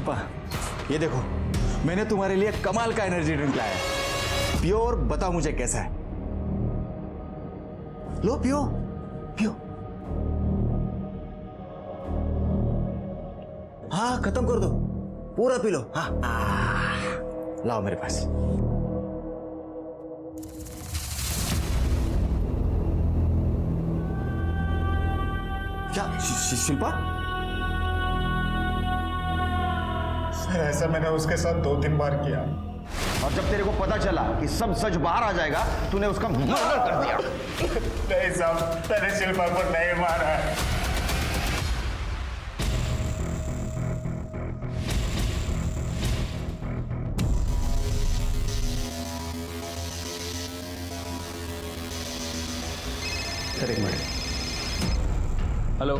शिल्पा, ये देखो मैंने तुम्हारे लिए कमाल का एनर्जी ड्रिंक लाया है। पियो और बताओ मुझे कैसा है। लो पियो पियो। हाँ खत्म कर दो, पूरा पी लो। हाँ लाओ मेरे पास। क्या शिल्पा? सर ऐसा मैंने उसके साथ 2-3 बार किया। और जब तेरे को पता चला कि सब सच बाहर आ जाएगा, तूने उसका मर्डर कर दिया। नहीं साहब, मैंने शिल्पा को नहीं मारा है। सर एक मिनट। हेलो,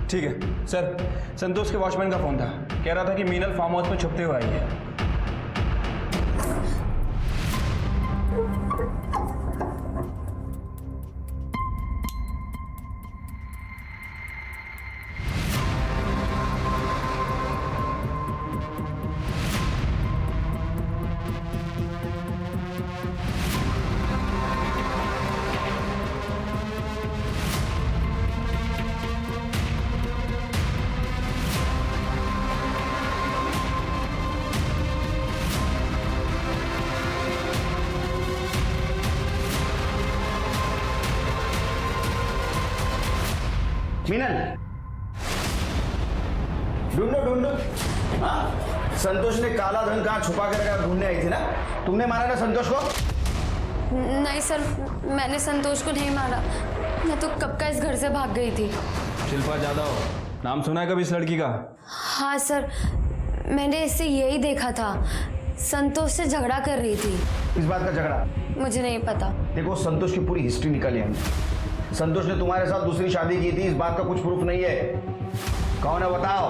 ठीक है सर। संतोष के वॉचमैन का फोन था, कह रहा था कि मीनल फार्म हाउस में छुपते हुए आई है। मीनल, ढूंढो ढूंढो। हाँ, संतोष ने काला धन कहाँ छुपा कर रखा ढूंढने आई थी ना? तुमने मारा ना संतोष को? नहीं सर, मैंने संतोष को नहीं मारा। मैं तो कब का इस घर से भाग गई थी। शिल्पा जादव, नाम सुना है कभी इस लड़की का? हाँ सर, मैंने इससे यही देखा था, संतोष से झगड़ा कर रही थी। इस बात का झगड़ा? मुझे नहीं पता। देखो संतोष की पूरी हिस्ट्री निकाली हमने। संतोष ने तुम्हारे साथ दूसरी शादी की थी, इस बात का कुछ प्रूफ नहीं है। कौन है बताओ?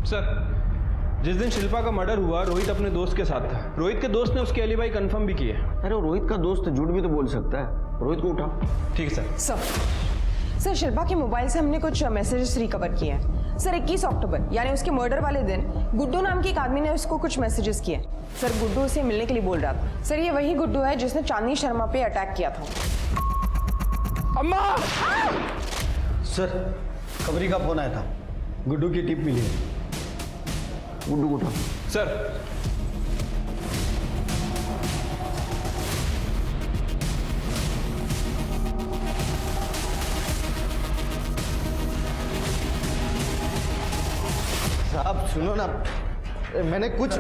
सर, जिस दिन शिल्पा का मर्डर हुआ, रोहित अपने दोस्त के साथ था। रोहित के दोस्त ने उसकी एलिबाई कंफर्म भी की है। अरे रोहित का दोस्त झूठ भी तो बोल सकता है। रोहित को उठाओ। ठीक है सर। सर शिल्पा के मोबाइल से हमने कुछ मैसेजेस रिकवर किए हैं। सर 21 अक्टूबर यानी उसके मर्डर वाले दिन गुड्डू नाम की एक आदमी ने उसको कुछ मैसेजेस किए। सर गुड्डू उसे मिलने के लिए बोल रहा था। सर ये वही गुड्डू है जिसने चांदनी शर्मा पे अटैक किया था। अम्मा! सर खबरी का फोन आया था, गुड्डू की टिप मिली है। गुड्डू को उठाओ। सर, साहब सुनो ना, मैंने कुछ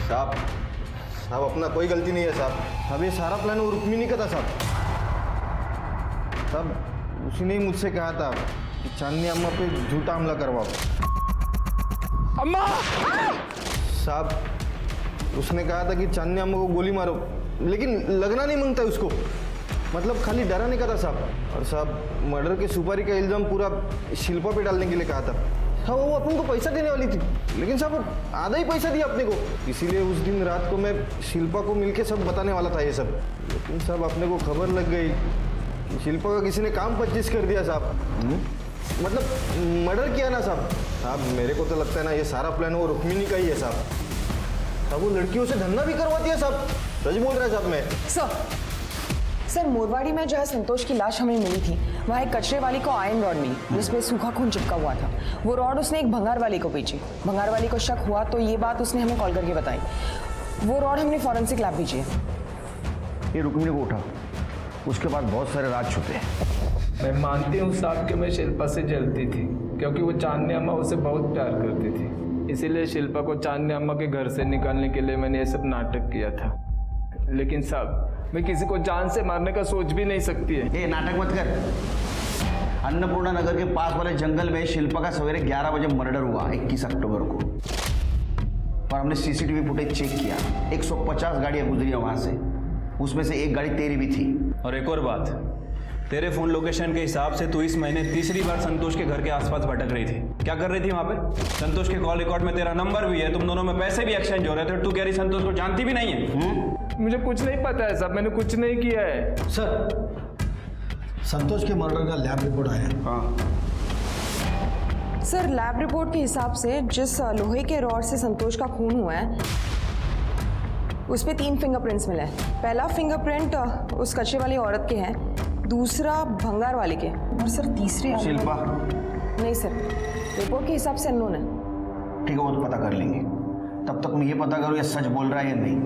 साहब अपना कोई गलती नहीं है साहब। अब ये सारा प्लान वो रुक्मिणी का था साहब। साहब उसने ही मुझसे कहा था कि चांदनी अम्मा पे झूठा हमला करवाओ। अम्मा! साहब उसने कहा था कि चांदनी अम्मा को गोली मारो, लेकिन लगना नहीं मांगता उसको, मतलब खाली डराने का था साहब। और साहब मर्डर के सुपारी का इल्जाम पूरा शिल्पा पे डालने के लिए कहा था। हाँ वो अपन को पैसा देने वाली थी, लेकिन साहब आधा ही पैसा दिया अपने को। इसीलिए उस दिन रात को मैं शिल्पा को मिलके सब बताने वाला था ये सब, लेकिन साहब अपने को खबर लग गई कि शिल्पा का किसी ने काम 25 कर दिया साहब। मतलब मर्डर किया ना साहब। साहब मेरे को तो लगता है ना ये सारा प्लान वो रुक्मिणी का ही है साहब। साहब वो लड़कियों से धंधा भी करवाती है साहब, सच बोल रहा है साहब मैं। सर मोरवाड़ी में जहाँ संतोष की लाश हमें मिली थी, वहाँ एक कचरे वाली को आयरन रॉड मिली जिसपे सूखा खून चिपका हुआ था। वो रॉड उसने एक भंगार वाली को बेची। भंगार वाली को शक हुआ तो ये बात उसने हमें कॉल करके बताई। वो रॉड हमने फॉरेंसिक लैब भेजी है। ये रुक्मिणी को उठा, उसके बाद बहुत सारे राज छुपे हैं। मैं मानती हूँ साहब कि मैं शिल्पा से जलती थी, क्योंकि वो चांदनी अम्मा उसे बहुत प्यार करती थी। इसीलिए शिल्पा को चांदनी अम्मा के घर से निकालने के लिए मैंने ये सब नाटक किया था। लेकिन साहब मैं किसी को जान से मारने का सोच भी नहीं सकती है। ये नाटक मत कर। अन्नपूर्णा नगर के पास वाले जंगल में शिल्पा का सवेरे 11 बजे मर्डर हुआ 21 अक्टूबर को। और हमने सीसीटीवी फुटेज चेक किया, 150 गाड़ियां गुजरी वहां से, उसमें से एक गाड़ी तेरी भी थी। और एक और बात, तेरे फोन लोकेशन के हिसाब से तू इस महीने तीसरी बार संतोष के घर के आसपास भटक रही थी। क्या कर रही थी वहां पे? संतोष के कॉल रिकॉर्ड में तेरा नंबर भी है, तुम दोनों में पैसे भी एक्सचेंज हो रहे थे। तू कह रही संतोष को जानती भी नहीं है। मुझे कुछ नहीं पता है साहब, मैंने कुछ नहीं किया है। संतोष के मर्डर का लैब रिपोर्ट आया। हाँ, सर लैब रिपोर्ट के हिसाब से जिस लोहे के रॉड से संतोष का खून हुआ है उस पे 3 फिंगरप्रिंट्स मिले हैं। पहला फिंगरप्रिंट उस कच्चे वाली औरत के है, दूसरा भंगार वाले के, और सर तीसरे शिल्पा। नहीं सर, रिपोर्ट के हिसाब से अननोन है। ठीक है, वो तो पता कर लेंगे। तब तक मैं ये पता करूँ ये सच बोल रहा है या नहीं।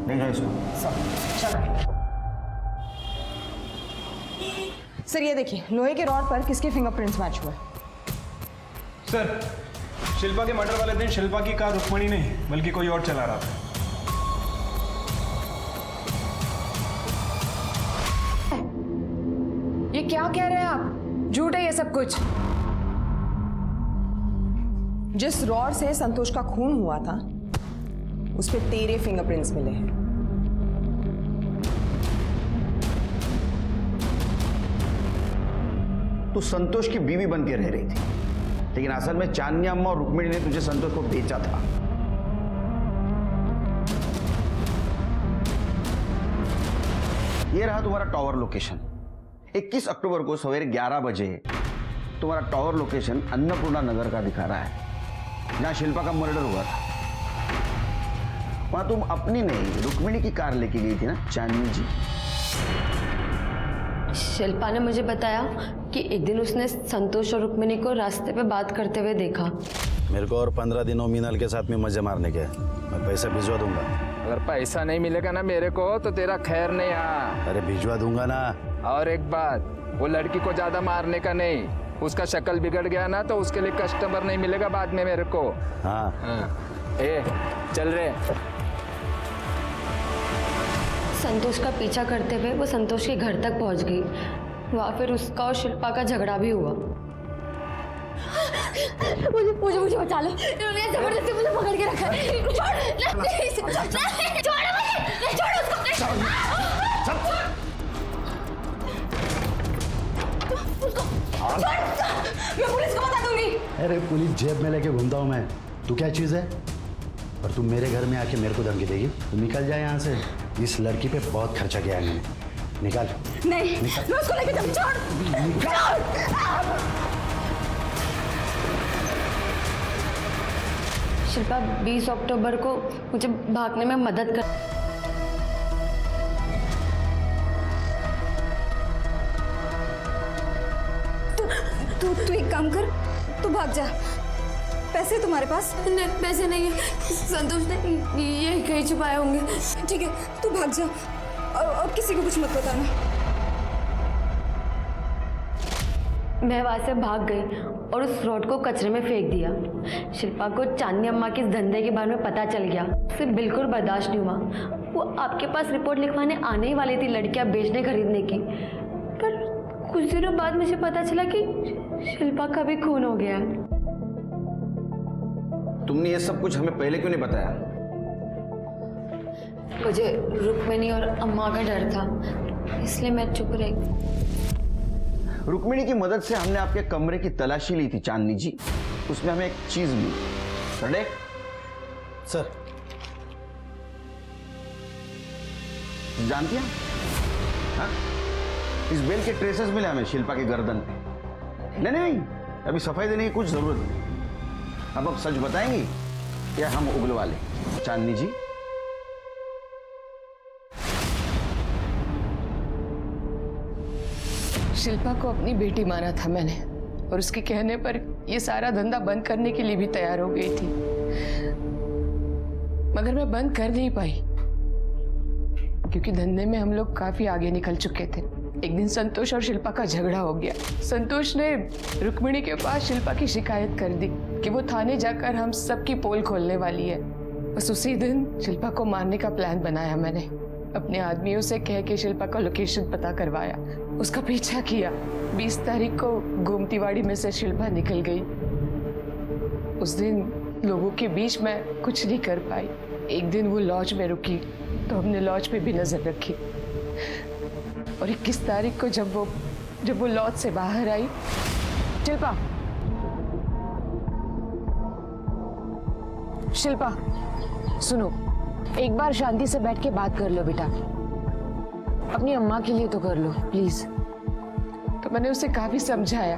ले जाओ इसको। सर ये देखिए, लोहे के रॉड पर किसके फिंगरप्रिंट्स मैच हुए? सर, शिल्पा के मर्डर वाले दिन शिल्पा की कार रुक्मणी नहीं बल्कि कोई और चला रहा था। ये क्या कह रहे हैं आप? झूठ है ये सब कुछ। जिस रॉड से संतोष का खून हुआ था उस पे तेरे फिंगरप्रिंट्स मिले हैं। तू संतोष की बीवी बन के रह रही थी, लेकिन असल में चांदनी अम्मा और रुक्मिणी ने तुझे संतोष को बेचा था। ये रहा तुम्हारा टावर लोकेशन। 21 अक्टूबर को सवेरे 11 बजे तुम्हारा टावर लोकेशन अन्नपूर्णा नगर का दिखा रहा है, जहां शिल्पा का मर्डर हुआ था। वहां तुम अपनी नहीं रुक्मिणी की कार लेके गई थी ना चांदनी जी? शिल्पा ने मुझे बताया कि एक दिन उसने संतोष और रुक्मिणी को रास्ते पे बात करते हुए देखा। मेरे को और 15 दिनों मीनल के साथ में मजे मारने के, मैं पैसा भिजवा दूंगा। अगर पैसा नहीं मिलेगा ना मेरे को तो तेरा खैर नहीं। हाँ, अरे भिजवा दूंगा ना। और एक बात, वो लड़की को ज्यादा मारने का नहीं, उसका शक्ल बिगड़ गया ना तो उसके लिए कस्टमर नहीं मिलेगा बाद में मेरे को। हाँ, ए चल रहे। संतोष का पीछा करते हुए वो संतोष के घर तक पहुंच गई। वहाँ फिर उसका और शिल्पा का झगड़ा भी हुआ। मुझे बचा लो, इन्होंने जबरदस्ती मुझे पकड़ के रखा है। छोड़ो उसको। मैं पुलिस को बता दूंगी। अरे पुलिस जेब में लेके घूमता हूँ मैं, तू क्या चीज़ है? और तू मेरे घर में आके मेरे को धमकी देगी? तू निकल जाए यहाँ से। इस लड़की पे बहुत खर्चा किया है मैंने। निकाल। नहीं, मैं उसको लेके जाऊँ। शिल्पा 20 अक्टूबर को मुझे भागने में मदद कर। तू एक काम कर, तू भाग जा। पैसे तुम्हारे पास? नहीं, पैसे नहीं है। संतोष ने ये कहीं छुपाए होंगे। ठीक है, तू भाग जा और किसी को कुछ मत बताना। मैं वहां से भाग गई और उस रॉड को कचरे में फेंक दिया। शिल्पा को चांदनी अम्मा के इस धंधे के बारे में पता चल गया। उसे बिल्कुल बर्दाश्त नहीं हुआ। वो आपके पास रिपोर्ट लिखवाने आने ही वाली थी लड़कियां बेचने खरीदने की, पर कुछ दिनों बाद मुझे पता चला कि शिल्पा का भी खून हो गया। तुमने ये सब कुछ हमें पहले क्यों नहीं बताया? मुझे रुक्मिणी और अम्मा का डर था, इसलिए मैं चुप रही। रुक्मिणी की मदद से हमने आपके कमरे की तलाशी ली थी चांदनी जी, उसमें हमें एक चीज मिली। रेडी? सर, जानती हैं? हाँ? इस बेल के ट्रेसेस मिले हमें शिल्पा के गर्दन पे। नहीं, अभी सफाई देने की कुछ जरूरत नहीं। अब आप सच बताएंगी या हम उगलवा लें? चांदनी जी, शिल्पा को अपनी बेटी माना था मैंने, और उसके कहने पर ये सारा धंधा बंद करने के लिए भी तैयार हो गई थी, मगर मैं बंद कर नहीं पाई क्योंकि धंधे में हम लोग काफी आगे निकल चुके थे। एक दिन संतोष और शिल्पा का झगड़ा हो गया। संतोष ने रुक्मिणी के पास शिल्पा की शिकायत कर दी कि वो थाने जाकर हम सबकी पोल खोलने वाली है। बस उसी दिन शिल्पा को मारने का प्लान बनाया मैंने। अपने आदमियों से कह के शिल्पा का लोकेशन पता करवाया, उसका पीछा किया। 20 तारीख को गोमतीवाड़ी में से शिल्पा निकल गई। उस दिन लोगों के बीच में कुछ नहीं कर पाई। एक दिन वो लॉज में रुकी तो हमने लॉज पे भी नजर रखी, और 21 तारीख को जब वो लॉज से बाहर आई, शिल्पा सुनो, एक बार शांति से बैठ के बात कर लो बेटा। अपनी अम्मा के लिए तो कर लो प्लीज। तो मैंने उसे काफी समझाया,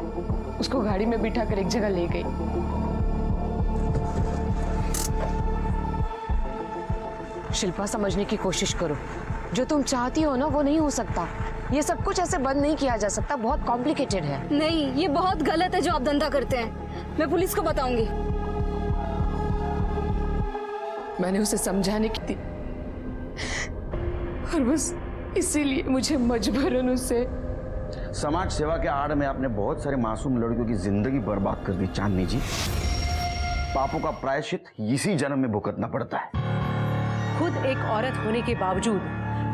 उसको गाड़ी में बिठा कर एक जगह ले गई। शिल्पा, समझने की कोशिश करो, जो तुम चाहती हो ना वो नहीं हो सकता। ये सब कुछ ऐसे बंद नहीं किया जा सकता, बहुत कॉम्प्लिकेटेड है। नहीं, ये बहुत गलत है जो आप धंधा करते हैं। मैं पुलिस को बताऊंगी। मैंने उसे समझाने की थी और बस इसीलिए मुझे मजबूरन उसे। समाज सेवा के आड़ में आपने बहुत सारे मासूम लड़कियों की जिंदगी बर्बाद कर दी चांदनी जी। पापों का प्रायश्चित इसी जन्म में भुगतना पड़ता है। खुद एक औरत होने के बावजूद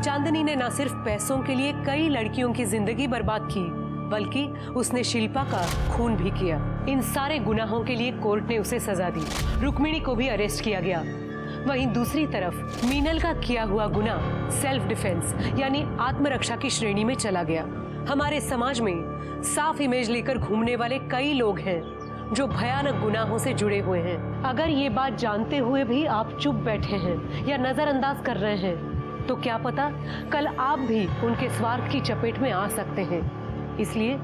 चांदनी ने न सिर्फ पैसों के लिए कई लड़कियों की जिंदगी बर्बाद की, बल्कि उसने शिल्पा का खून भी किया। इन सारे गुनाहों के लिए कोर्ट ने उसे सजा दी। रुक्मिणी को भी अरेस्ट किया गया। वहीं दूसरी तरफ मीनल का किया हुआ गुनाह सेल्फ डिफेंस यानी आत्मरक्षा की श्रेणी में चला गया। हमारे समाज में साफ इमेज लेकर घूमने वाले कई लोग हैं जो भयानक गुनाहों से जुड़े हुए हैं। अगर ये बात जानते हुए भी आप चुप बैठे हैं या नजरअंदाज कर रहे हैं तो क्या पता कल आप भी उनके स्वार्थ की चपेट में आ सकते हैं। इसलिए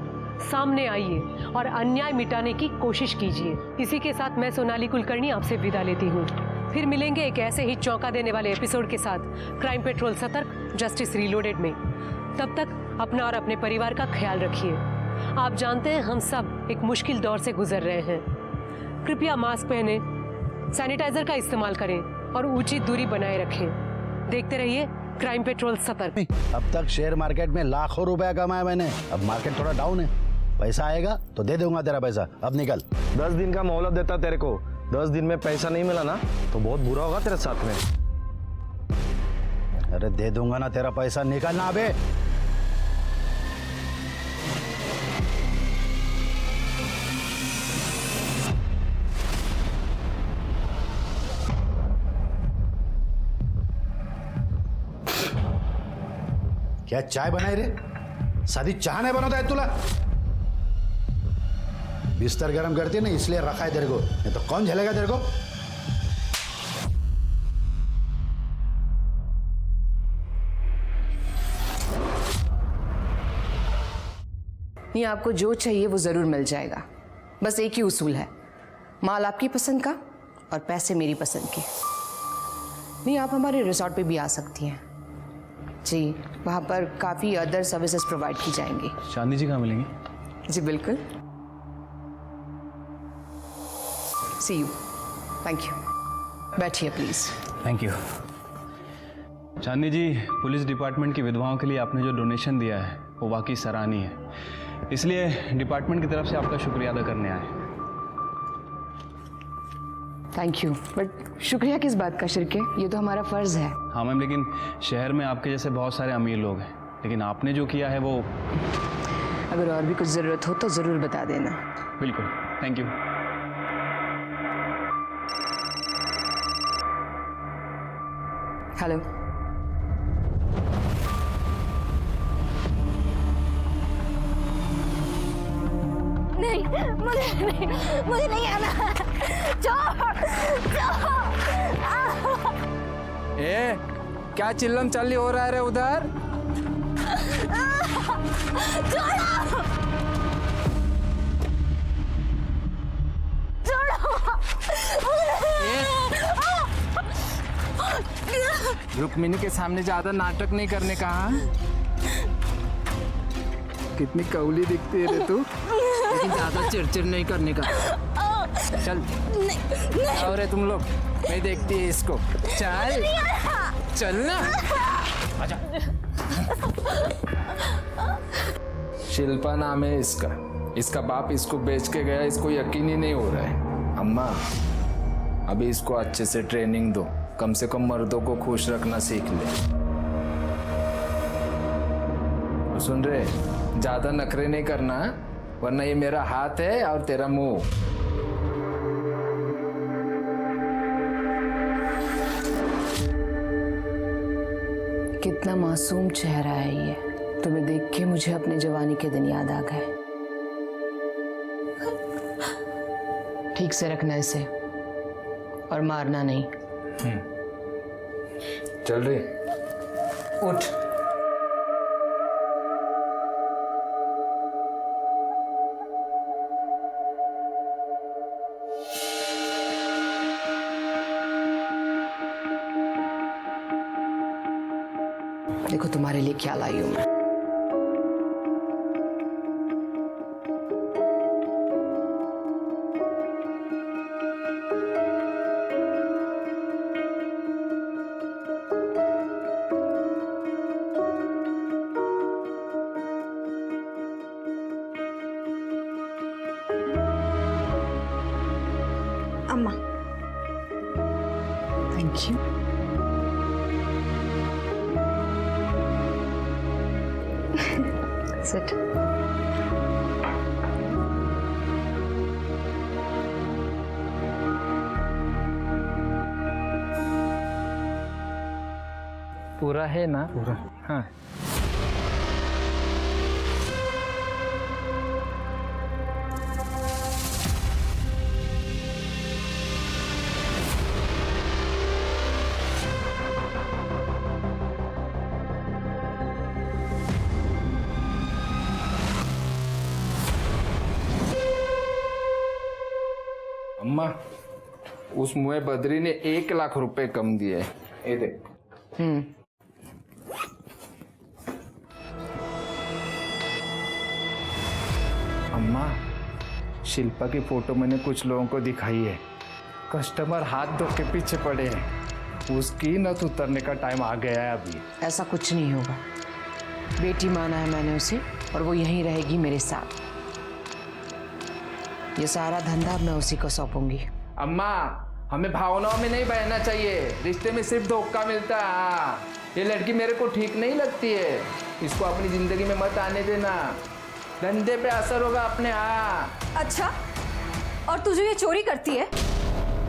सामने आइए और अन्याय मिटाने की कोशिश कीजिए। इसी के साथ मैं सोनाली कुलकर्णी आपसे विदा लेती हूँ। फिर मिलेंगे एक ऐसे ही चौंका देने वाले एपिसोड के साथ क्राइम पेट्रोल सतर्क, जस्टिस रीलोडेड में। तब तक अपना और अपने परिवार का ख्याल रखिए। आप जानते हैं हम सब एक मुश्किल दौर से गुजर रहे हैं। कृपया मास्क पहने, सैनिटाइजर का इस्तेमाल करें और उचित दूरी बनाए रखें। देखते रहिए क्राइम पेट्रोल सतर्क। अब तक शेयर मार्केट में लाखों रुपया कमाया मैंने, अब मार्केट थोड़ा डाउन है। पैसा आएगा तो दे दूंगा तेरा पैसा। अब निकल। 10 दिन का मोहलत देता तेरे को। 10 दिन में पैसा नहीं मिला ना तो बहुत बुरा होगा तेरे साथ में। अरे दे दूंगा ना तेरा पैसा, निकलना अबे। क्या चाय बनाई रे? सादी चाय नहीं बनता है तुला? बिस्तर गरम करती है ना इसलिए रखा है तेरे को, नहीं तो कौन झेलेगा तेरे को? नहीं, आपको जो चाहिए वो जरूर मिल जाएगा। बस एक ही उसूल है, माल आपकी पसंद का और पैसे मेरी पसंद के। नहीं, आप हमारे रिसोर्ट पे भी आ सकती हैं जी, वहाँ पर काफ़ी अदर सर्विसेज प्रोवाइड की जाएंगी। चांदनी जी कहाँ मिलेंगी? जी बिल्कुल। See you. Thank you. बैठिए please. Thank you. Chandni ji, police department की विधवाओं के लिए आपने जो डोनेशन दिया है वो वाकई सराहनीय है। इसलिए डिपार्टमेंट की तरफ से आपका शुक्रिया अदा करने आए। थैंक यू, बट शुक्रिया किस बात का शिरके, ये तो हमारा फ़र्ज़ है। हाँ मैम, लेकिन शहर में आपके जैसे बहुत सारे अमीर लोग हैं, लेकिन आपने जो किया है वो। अगर और भी कुछ ज़रूरत हो तो ज़रूर बता देना। बिल्कुल, थैंक यू। हेलो। नहीं, मुझे नहीं आना। ए, क्या चिल्लम चल्ली हो रहा है रे उधर? रुक्मिणी के सामने ज्यादा नाटक नहीं करने का। हाँ? कितनी कौली दिखती है रे तू, लेकिन ज्यादा चिड़चिड़ नहीं करने का। चल आओ रे तुम लोग, मैं देखती है इसको। चल चल ना। आजा। शिल्पा नाम है इसका बाप इसको बेच के गया, इसको यकीन ही नहीं हो रहा है। अम्मा, अभी इसको अच्छे से ट्रेनिंग दो, कम से कम मर्दों को खुश रखना सीख ले। सुन रहे, ज्यादा नखरे नहीं करना, वरना ये मेरा हाथ है और तेरा मुंह। कितना मासूम चेहरा है ये, तुम्हें देख के मुझे अपने जवानी के दिन याद आ गए। ठीक से रखना इसे और मारना नहीं। चल रही, उठ। देखो तुम्हारे लिए क्या लाई हूं मैं। अम्मा, थैंक यू। सिट। पूरा है ना? पूरा। हाँ। अम्मा, उस मुए बद्री ने 1 लाख रुपए कम दिए। ये देख। अम्मा, शिल्पा की फोटो मैंने कुछ लोगों को दिखाई है। कस्टमर हाथ धो के पीछे पड़े हैं। उसकी नथ उतरने का टाइम आ गया है अभी। ऐसा कुछ नहीं होगा, बेटी माना है मैंने उसे और वो यहीं रहेगी मेरे साथ। ये सारा धंधा मैं उसी को सौंपूंगी। अम्मा, हमें भावनाओं में नहीं बहना चाहिए, रिश्ते में सिर्फ धोखा मिलता है। हाँ, ये लड़की मेरे को ठीक नहीं लगती है, इसको अपनी जिंदगी में मत आने देना, धंधे पे असर होगा अपने। हाँ। अच्छा, और तू जो ये चोरी करती है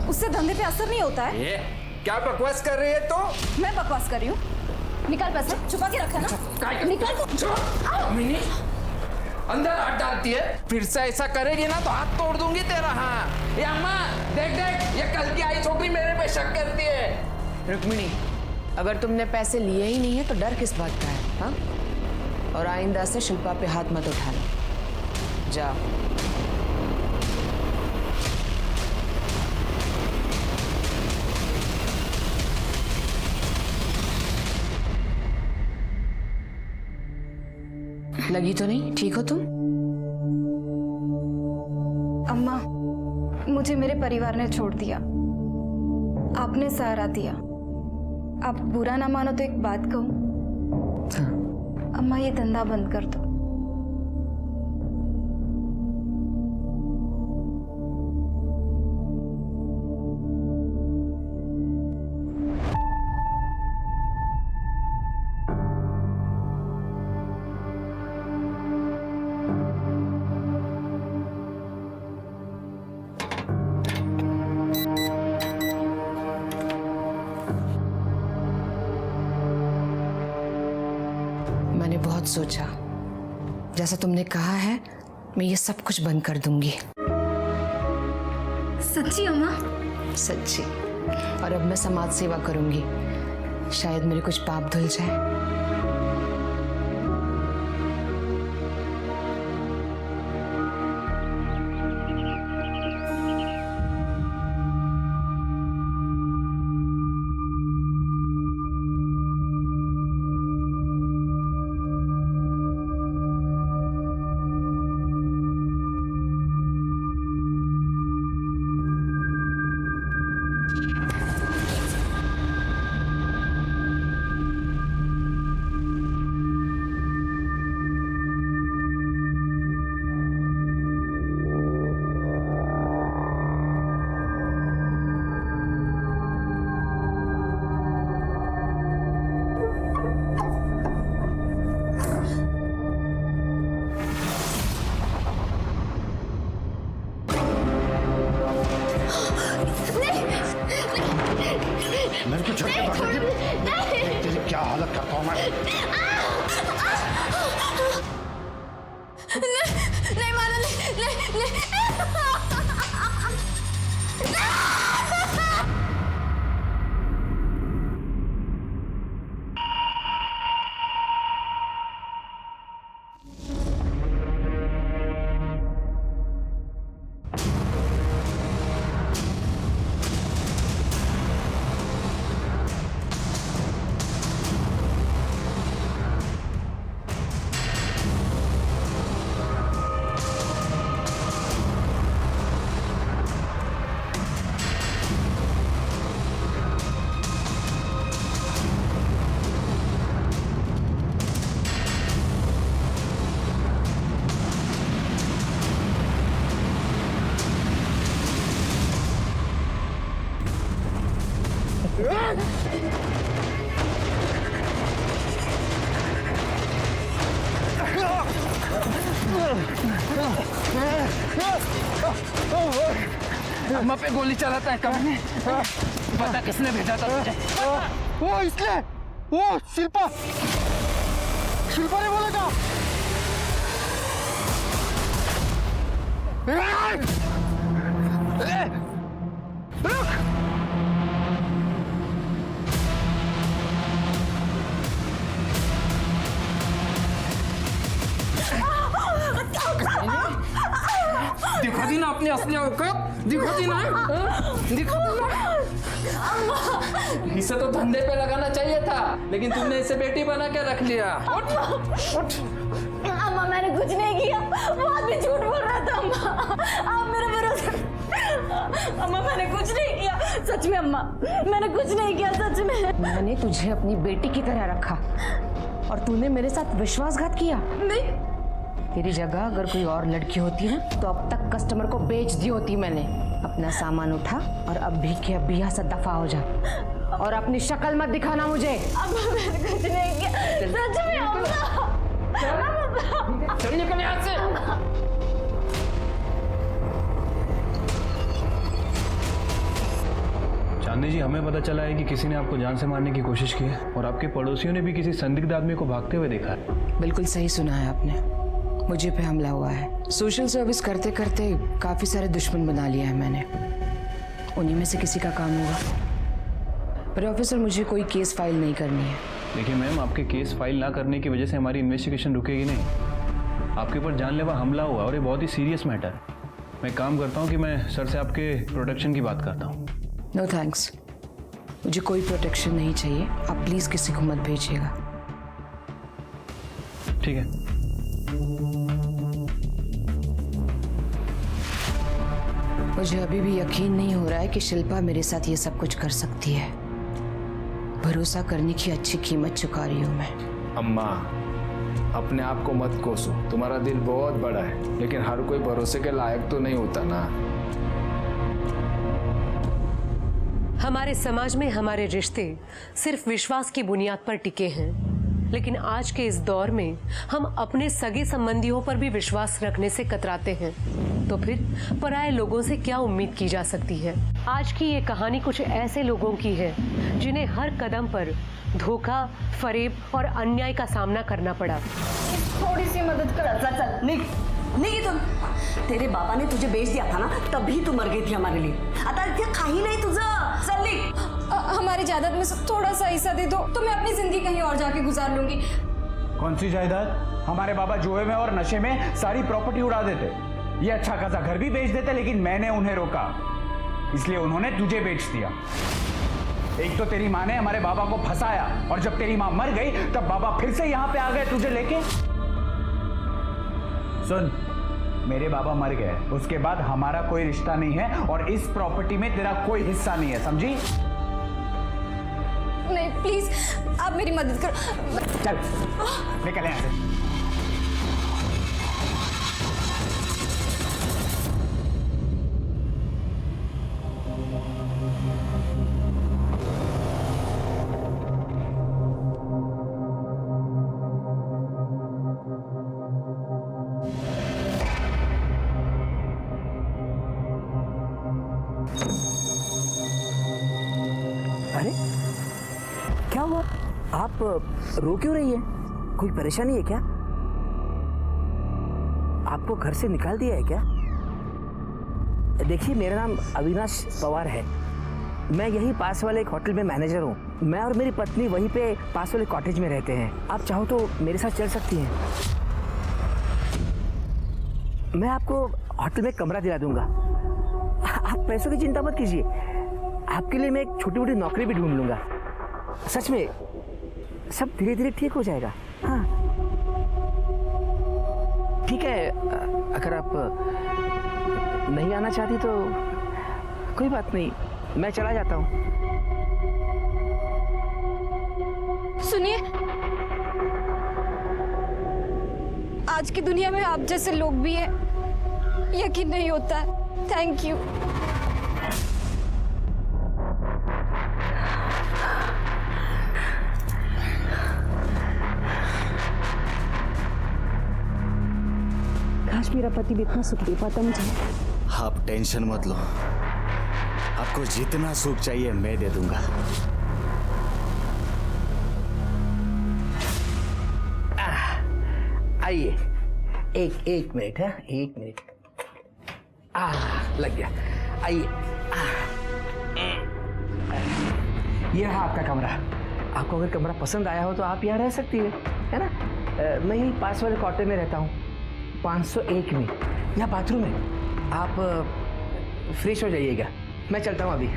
उससे धंधे पे असर नहीं होता है? ये क्या बकवास कर रही है तो? मैं बकवास कर रही हूँ? निकाल पैसे, छुपा के रखा ना। निकाल तो। मिनी, अंदर हाथ डालती है, फिर से ऐसा करेगी ना तो हाथ तोड़ दूंगी तेरा। हाँ। ये अम्मा, देख देख, ये कल की आई छोकरी मेरे पे शक करती है। रुक्मिणी, अगर तुमने पैसे लिए ही नहीं है तो डर किस बात का है? हाँ? और आइंदा से शिल्पा पे हाथ मत उठाना। जाओ। लगी तो नहीं? ठीक हो तुम? अम्मा, मुझे मेरे परिवार ने छोड़ दिया, आपने सहारा दिया। आप बुरा ना मानो तो एक बात कहूँ? हाँ। अम्मा, ये धंधा बंद कर दो। मैंने बहुत सोचा, जैसा तुमने कहा है मैं ये सब कुछ बंद कर दूंगी। सच्ची अम्मा? सच्ची। और अब मैं समाज सेवा करूंगी, शायद मेरे कुछ पाप धुल जाए। अम्मा पे गोली चलाता है कौन है? पता किसने भेजा था तुझे? वो इसलिए वो शिल्पा शिल्पा ने बोला था। रुक! दिखा दी ना अपनी असली औकात, दिखा दी ना, दिखा दी ना। इसे तो धंधे पे लगाना चाहिए था, लेकिन तुमने इसे बेटी बना के रख लिया। उठ, उठ। अम्मा मैंने कुछ नहीं किया, वो आदमी झूठ बोल रहा था। अम्मा आप मेरा भरोसा। अम्मा मैंने कुछ नहीं किया, सच में अम्मा मैंने कुछ नहीं किया, सच में। मैंने तुझे अपनी बेटी की तरह रखा और तूने मेरे साथ विश्वासघात किया। नहीं, तेरी जगह अगर कोई और लड़की होती ना तो अब तक कस्टमर को बेच दी होती मैंने। अपना सामान उठा और अभी के अभी यहाँ से दफा हो जा और अपनी शक्ल मत दिखाना मुझे। अम्मा मैंने कुछ नहीं किया, सच में अम्मा। चल निकल यहाँ से। चांदनी जी, हमें पता चला है कि किसी ने आपको जान से मारने की कोशिश की है और आपके पड़ोसियों ने भी किसी संदिग्ध आदमी को भागते हुए देखा है। बिल्कुल सही सुना है आपने, मुझे पे हमला हुआ है। सोशल सर्विस करते करते काफी सारे दुश्मन बना लिया है मैंने, उन्हीं में से किसी का काम होगा। पर ऑफिसर मुझे कोई केस फाइल नहीं करनी है। देखिए मैम, आपके केस फाइल ना करने की वजह से हमारी इन्वेस्टिगेशन रुकेगी नहीं। आपके ऊपर जानलेवा हमला हुआ और ये बहुत ही सीरियस मैटर है। मैं काम करता हूँ कि मैं सर से आपके प्रोटेक्शन की बात करता हूँ। नो थैंक्स, मुझे कोई प्रोटेक्शन नहीं चाहिए। आप प्लीज किसी को मत भेजिएगा। ठीक है। मुझे अभी भी यकीन नहीं हो रहा है कि शिल्पा मेरे साथ ये सब कुछ कर सकती है। भरोसा करने की अच्छी कीमत चुका रही हूँ मैं। अम्मा, अपने आप को मत कोसो, तुम्हारा दिल बहुत बड़ा है, लेकिन हर कोई भरोसे के लायक तो नहीं होता ना। हमारे समाज में हमारे रिश्ते सिर्फ विश्वास की बुनियाद पर टिके हैं, लेकिन आज के इस दौर में हम अपने सगे संबंधियों पर भी विश्वास रखने से कतराते हैं, तो फिर पराये लोगों से क्या उम्मीद की जा सकती है। आज की ये कहानी कुछ ऐसे लोगों की है जिन्हें हर कदम पर धोखा, फरेब और अन्याय का सामना करना पड़ा। थोड़ी सी मदद कर। चल चल निक तुम। तेरे बाबा ने तुझे बेच दिया था ना, तभी तू मर गई थी हमारे लिए। आता इथे काही नाही तुझं। चल निक। हमारी जायदाद में से थोड़ा सा हिस्सा दे दो तो मैं अपनी जिंदगी कहीं और जाके गुजार लूंगी। कौन सी जायदाद? हमारे बाबा जुए में और नशे में सारी प्रॉपर्टी उड़ा देते, ये अच्छा खासा घर भी बेच देते, लेकिन मैंने उन्हें रोका, इसलिए उन्होंने तुझे बेच दिया। एक तो तेरी माँ ने हमारे बाबा को फंसाया और जब तेरी माँ मर गई तब बाबा फिर से यहाँ पे आ गए तुझे लेके। सुन, मेरे बाबा मर गए, उसके बाद हमारा कोई रिश्ता नहीं है और इस प्रॉपर्टी में तेरा कोई हिस्सा नहीं है, समझी? नहीं प्लीज, आप मेरी मदद करो। चल निकल यहाँ से। अरे क्या हुआ? आप रो क्यों रही है? कोई परेशानी है क्या? आपको घर से निकाल दिया है क्या? देखिए, मेरा नाम अविनाश पवार है, मैं यही पास वाले एक होटल में मैनेजर हूँ। मैं और मेरी पत्नी वहीं पे पास वाले कॉटेज में रहते हैं। आप चाहो तो मेरे साथ चल सकती हैं। मैं आपको होटल में कमरा दिला दूंगा। आप पैसों की चिंता मत कीजिए, आपके लिए मैं एक छोटी मोटी नौकरी भी ढूंढ लूंगा। सच में सब धीरे धीरे ठीक हो जाएगा। हाँ ठीक है, अगर आप नहीं आना चाहती तो कोई बात नहीं, मैं चला जाता हूँ। सुनिए, आज की दुनिया में आप जैसे लोग भी हैं, यकीन नहीं होता है। Thank you. मेरा पति भी इतना सुख दे पाता मुझे। आप टेंशन मत लो, आपको जितना सुख चाहिए मैं दे दूंगा। आइए, एक मिनट है, 1 मिनट। लग गया। आइए, ये रहा आपका कमरा। आपको अगर कमरा पसंद आया हो तो आप यहाँ रह सकती है ना? मैं यही पास वाले क्वार्टर में रहता हूँ, 501 में। यहाँ बाथरूम है, आप फ्रेश हो जाइएगा। मैं चलता हूँ अभी।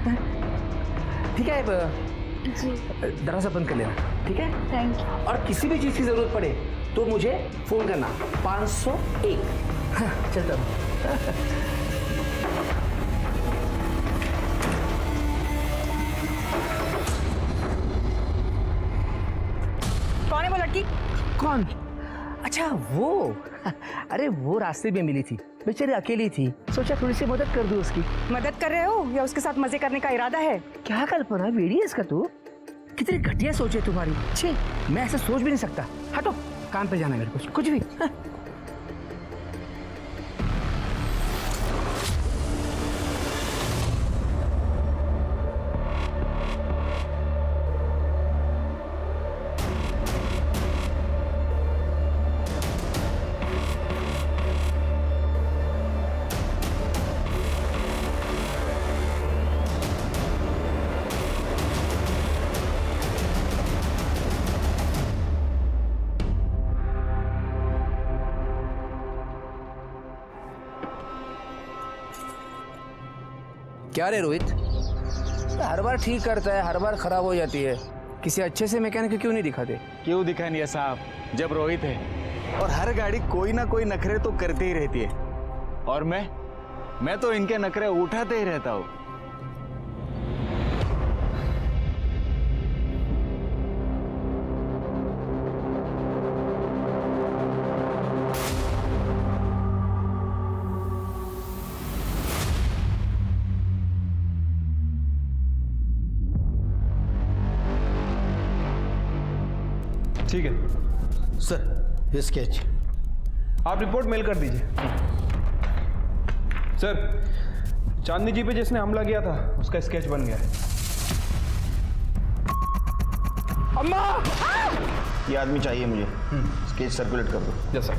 ठीक है, दरवाजा बंद कर लेना, ठीक है? Thank you. और किसी भी चीज़ की ज़रूरत पड़े तो मुझे फ़ोन करना, 501। हाँ, चलता हूँ। कौन है वो लड़की? कौन? अच्छा, वो। अरे वो रास्ते में मिली थी, बेचारी अकेली थी, सोचा थोड़ी सी मदद कर दूं उसकी। मदद कर रहे हो या उसके साथ मजे करने का इरादा है? क्या कल्पना, बेड़ी है इसका तू? कितनी घटिया सोच है तुम्हारी। छे, मैं ऐसा सोच भी नहीं सकता। हटो, काम पे जाना है मेरे को, कुछ भी। हाँ। क्या रे रोहित, हर बार ठीक करता है, हर बार खराब हो जाती है। किसी अच्छे से मैकेनिक को क्यों नहीं दिखाते? क्यों दिखानी साहब, जब रोहित है और हर गाड़ी कोई ना कोई नखरे तो करती ही रहती है, और मैं तो इनके नखरे उठाते ही रहता हूँ। ठीक है सर, ये स्केच आप रिपोर्ट मेल कर दीजिए। सर, चांदनी जी पे जिसने हमला किया था उसका स्केच बन गया है। अम्मा! ये आदमी चाहिए मुझे, स्केच सर्कुलेट कर दो। Yes sir.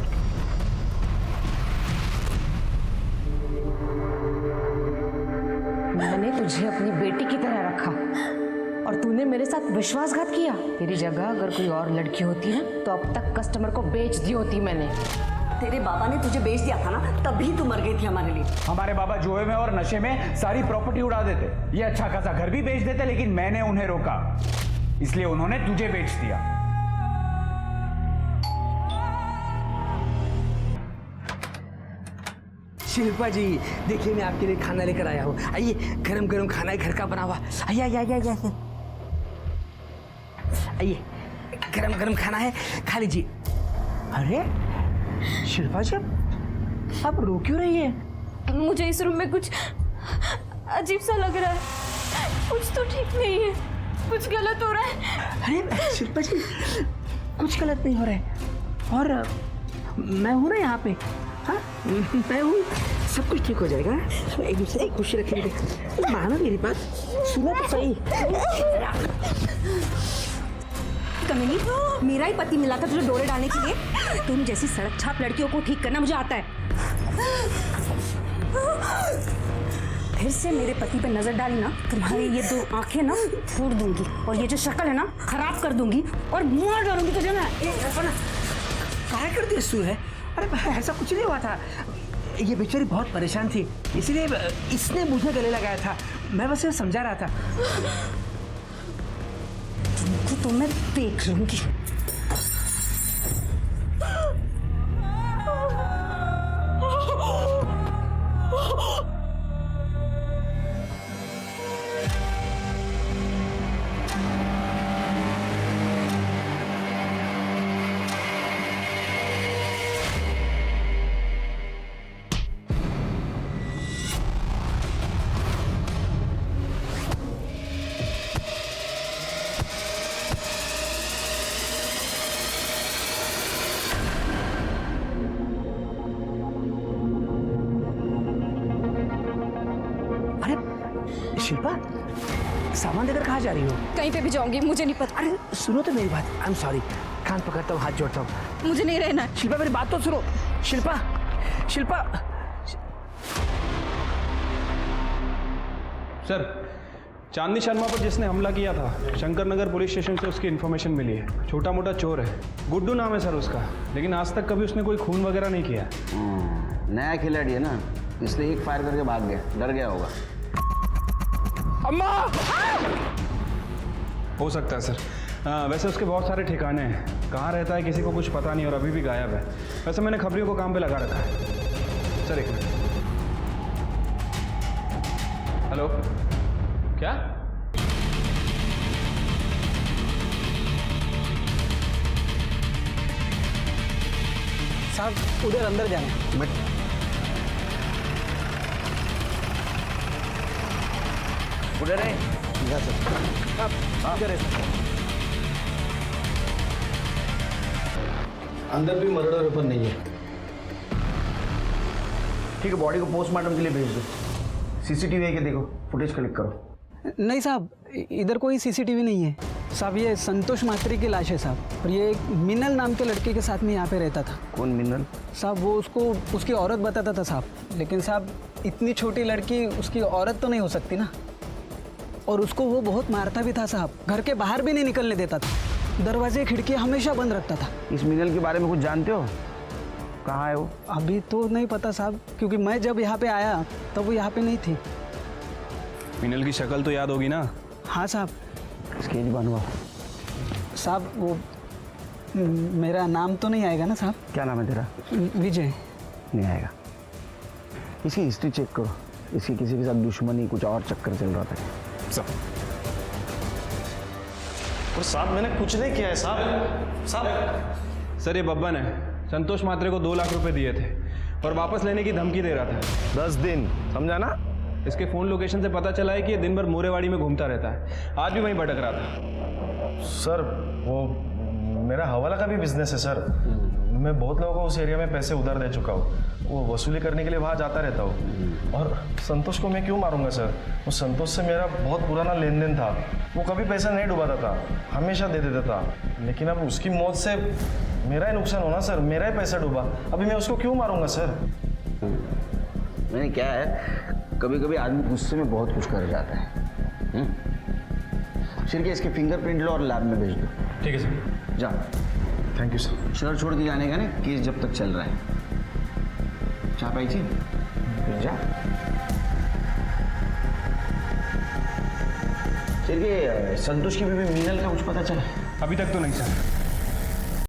मैंने तुझे अपनी बेटी की तरह रखा और तूने मेरे साथ विश्वासघात किया। तेरी जगह अगर कोई और लड़की होती ना तो अब तक कस्टमर को बेच दी होती मैंने। तेरे बाबा ने तुझे बेच दिया था ना, तभी तू मर गई थी हमारे लिए। हमारे बाबा जुए में और नशे में सारी प्रॉपर्टी उड़ा देते, ये अच्छा खासा घर भी बेच देते, लेकिन मैंने उन्हें रोका, इसलिए उन्होंने तुझे बेच दिया। शिल्पा जी, देखिए मैं आपके लिए खाना लेकर आया हूँ। आइए, गरम गरम खाना है घर का बना हुआ। आइए आइए आइए आइए आइए, गरम गरम खाना है, खा लीजिए। अरे शिल्पा जी, आप रो क्यों रही है? मुझे इस रूम में कुछ अजीब सा लग रहा है, कुछ तो ठीक नहीं है, कुछ गलत हो रहा है। अरे शिल्पा जी, कुछ गलत नहीं हो रहा है, और मैं हूँ ना यहाँ पे। हाँ, मैं हूँ, सब कुछ ठीक हो जाएगा। एक दूसरे को खुश रखेंगे। मानो मेरी बात, सुनो तो सही। कमीनी, मेरा ही पति मिला था तुझे डोरे डालने के लिए। तुम जैसी सड़क छाप लड़कियों को ठीक करना मुझे आता है। फिर से मेरे पति पे नजर डाली ना, तुम्हारी ये 2 आंखें ना फोड़ दूंगी, और ये जो शक्ल है ना खराब कर दूंगी और मार डालूंगी तुझे मैं। क्या कर दिया सू है? अरे ऐसा कुछ नहीं हुआ था, ये बेचारी बहुत परेशान थी, इसलिए इसने मुझे गले लगाया था। मैं बस ये समझा रहा था। तुमको तो मैं देख लूंगी। शिल्पा, सामान लेकर कहाँ जा रही हो? कहीं पे भी जाऊंगी, मुझे नहीं पता। अरे सुनो तो मेरी बात, आई एम सॉरी, कान पकड़ता हूँ, हाथ जोड़ता हूँ। मुझे नहीं रहना है। शिल्पा मेरी बात तो सुनो। शिल्पा, शिल्पा। सर, चांदनी शर्मा पर जिसने हमला किया था, शंकर नगर पुलिस स्टेशन से उसकी इन्फॉर्मेशन मिली है। छोटा मोटा चोर है, गुड्डू नाम है सर उसका, लेकिन आज तक कभी उसने कोई खून वगैरह नहीं किया है। नया खिलाड़ी है ना, इसलिए एक फायर करके भाग गया, डर गया होगा। अम्मा! हो सकता है सर। वैसे उसके बहुत सारे ठिकाने हैं, कहाँ रहता है किसी को कुछ पता नहीं और अभी भी गायब है। वैसे मैंने खबरियों को काम पे लगा रखा है। सर एक मिनट। हेलो, क्या? साहब उधर अंदर जाना। उधर है। इधर है। अंदर भी मर्डर वेपन नहीं है। ठीक है, बॉडी को पोस्टमार्टम के लिए भेज दो। सीसीटीवी है कि देखो, फुटेज कलेक्ट करो। नहीं साहब, इधर कोई सीसीटीवी नहीं है साहब। ये संतोष मात्री की लाश है साहब, और ये एक मिनल नाम के लड़के के साथ में यहाँ पे रहता था। कौन मिनल? साहब वो उसको उसकी औरत बताता था साहब, लेकिन साहब इतनी छोटी लड़की उसकी औरत तो नहीं हो सकती ना। और उसको वो बहुत मारता भी था साहब, घर के बाहर भी नहीं निकलने देता था, दरवाजे खिड़की हमेशा बंद रखता था। इस मिनल के बारे में कुछ जानते हो? कहाँ है वो? अभी तो नहीं पता साहब, क्योंकि मैं जब यहाँ पे आया तब वो यहाँ पे नहीं थी। मिनल की शक्ल तो याद होगी ना? हाँ साहब। स्केच बनवाओ। साहब वो मेरा नाम तो नहीं आएगा ना साहब? क्या नाम है तेरा? विजय। नहीं आएगा। इसकी हिस्ट्री चेक करो, इसकी किसी के साथ दुश्मनी कुछ और चक्कर चल रहा था। और साहब मैंने कुछ नहीं किया है साहब। सर ये बब्बन है, संतोष मात्रे को 2 लाख रुपए दिए थे और वापस लेने की धमकी दे रहा था। 10 दिन, समझा ना? इसके फोन लोकेशन से पता चला है कि ये दिन भर मोरेवाड़ी में घूमता रहता है, आज भी वहीं भटक रहा था। सर वो मेरा हवाला का भी बिजनेस है सर। मैं बहुत लोगों को उस एरिया में पैसे उधार दे चुका हूँ, वो वसूली करने के लिए वहाँ जाता रहता हूँ। और संतोष को मैं क्यों मारूंगा सर? वो संतोष से मेरा बहुत पुराना लेन देन था, वो कभी पैसा नहीं डुबाता था, हमेशा दे देता था। लेकिन अब उसकी मौत से मेरा ही नुकसान होना सर, मेरा ही पैसा डूबा, अभी मैं उसको क्यों मारूंगा सर? मैंने क्या है, कभी कभी आदमी गुस्से में बहुत कुछ कर जाता है। शिरके इसके फिंगरप्रिंट लो और लैब में भेज दो। ठीक है सर। जा। Thank you sir. शहर छोड़ के जाने का ना, केस जब तक चल रहा है। चाप आई थी, जा। शिरके संतोष की बीवी मीनल का कुछ पता चला? अभी तक तो नहीं सर।